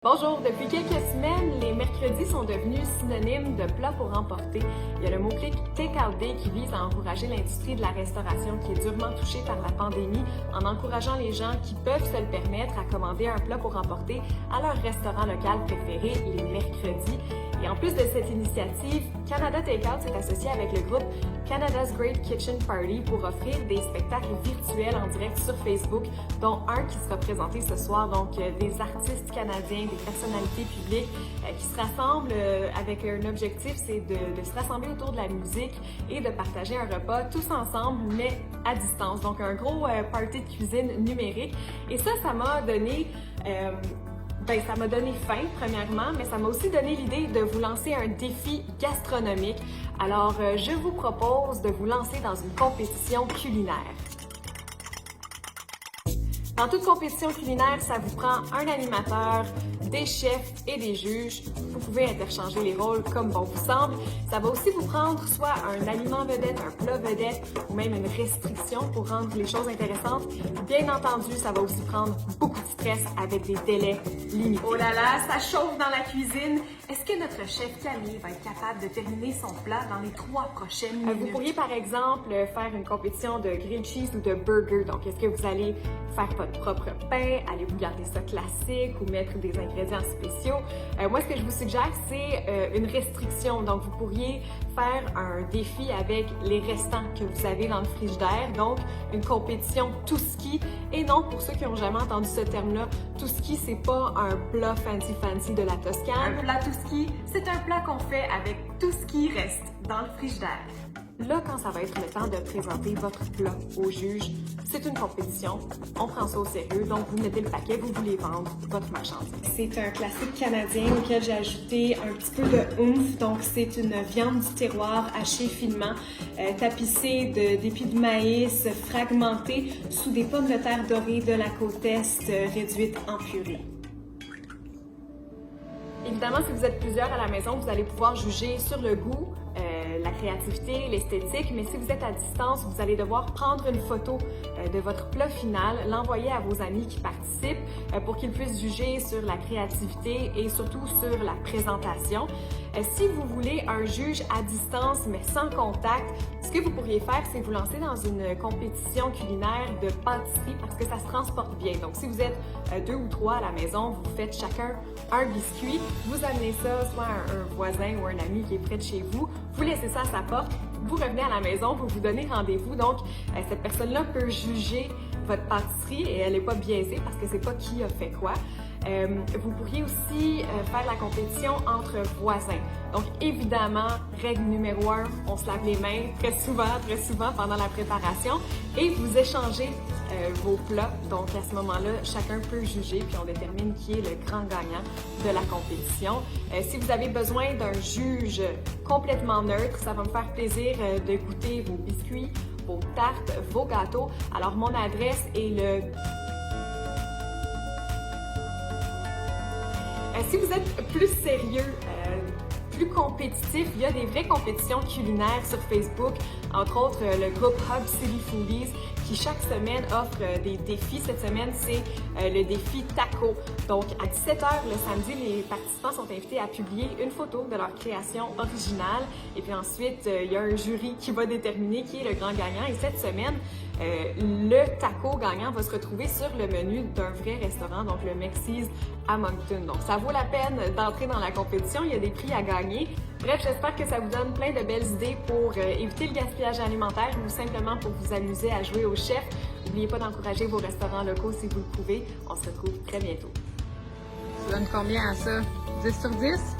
Bonjour, depuis quelques semaines, les mercredis sont devenus synonymes de plats pour emporter. Il y a le mot-clic Take Out Day qui vise à encourager l'industrie de la restauration qui est durement touchée par la pandémie en encourageant les gens qui peuvent se le permettre à commander un plat pour emporter à leur restaurant local préféré les mercredis. Et en plus de cette initiative, Canada Takeout s'est associé avec le groupe Canada's Great Kitchen Party pour offrir des spectacles virtuels en direct sur Facebook, dont un qui sera présenté ce soir, donc des artistes canadiens, des personnalités publiques qui se rassemblent avec un objectif, c'est de se rassembler autour de la musique et de partager un repas tous ensemble, mais à distance. Donc un gros party de cuisine numérique. Et ça m'a donné... ça m'a donné faim, premièrement, mais ça m'a aussi donné l'idée de vous lancer un défi gastronomique. Alors, je vous propose de vous lancer dans une compétition culinaire. Dans toute compétition culinaire, ça vous prend un animateur, des chefs et des juges. Vous pouvez interchanger les rôles comme bon vous semble. Ça va aussi vous prendre soit un aliment vedette, un plat vedette ou même une restriction pour rendre les choses intéressantes. Bien entendu, ça va aussi prendre beaucoup de stress avec des délais limités. Oh là là, ça chauffe dans la cuisine. Est-ce que notre chef Camille va être capable de terminer son plat dans les 3 prochaines minutes? Vous pourriez par exemple faire une compétition de grilled cheese ou de burger. Donc, est-ce que vous allez faire votre propre pain? Allez-vous garder ça classique ou mettre des ingrédients spéciaux? Moi, ce que je vous suggère, c'est une restriction. Donc, vous pourriez faire un défi avec les restants que vous avez dans le frigidaire. Donc, une compétition tout ski. Et non, pour ceux qui n'ont jamais entendu ce terme-là, tout ski, c'est pas un plat fancy de la Toscane. Un plat tout ski, c'est un plat qu'on fait avec tout ce qui reste dans le frigidaire. Là, quand ça va être le temps de présenter votre plat au juge, c'est une compétition, on prend ça au sérieux, donc vous mettez le paquet, vous voulez vendre votre marchandise. C'est un classique canadien auquel j'ai ajouté un petit peu de oomph, donc c'est une viande du terroir hachée finement, tapissée d'épis de maïs fragmentés sous des pommes de terre dorées de la côte est réduites en purée. Évidemment, si vous êtes plusieurs à la maison, vous allez pouvoir juger sur le goût, la créativité, l'esthétique, mais si vous êtes à distance, vous allez devoir prendre une photo de votre plat final, l'envoyer à vos amis qui participent pour qu'ils puissent juger sur la créativité et surtout sur la présentation. Si vous voulez un juge à distance mais sans contact, ce que vous pourriez faire, c'est vous lancer dans une compétition culinaire de pâtisserie parce que ça se transporte bien. Donc, si vous êtes 2 ou 3 à la maison, vous faites chacun un biscuit, vous amenez ça soit à un voisin ou un ami qui est près de chez vous, vous laissez ça à sa porte, vous revenez à la maison, vous vous donnez rendez-vous. Donc, cette personne-là peut juger votre pâtisserie et elle n'est pas biaisée parce que c'est pas qui a fait quoi. Vous pourriez aussi faire la compétition entre voisins. Donc, évidemment, règle numéro 1, on se lave les mains très souvent pendant la préparation et vous échangez vos plats. Donc, à ce moment-là, chacun peut juger puis on détermine qui est le grand gagnant de la compétition. Si vous avez besoin d'un juge complètement neutre, ça va me faire plaisir de goûter vos biscuits, vos tartes, vos gâteaux. Alors, mon adresse est si vous êtes plus sérieux, plus compétitif, il y a des vraies compétitions culinaires sur Facebook, entre autres le groupe Hub City Foodies qui chaque semaine offre des défis. Cette semaine, c'est le défi taco. Donc à 17h le samedi, les participants sont invités à publier une photo de leur création originale et puis ensuite, il y a un jury qui va déterminer qui est le grand gagnant et cette semaine, le taco gagnant va se retrouver sur le menu d'un vrai restaurant, donc le Mexis à Moncton. Donc ça vaut la peine d'entrer dans la compétition, il y a des prix à gagner. Bref, j'espère que ça vous donne plein de belles idées pour éviter le gaspillage alimentaire ou simplement pour vous amuser à jouer au chef. N'oubliez pas d'encourager vos restaurants locaux si vous le pouvez. On se retrouve très bientôt. Tu donnes combien à ça? 10 sur 10?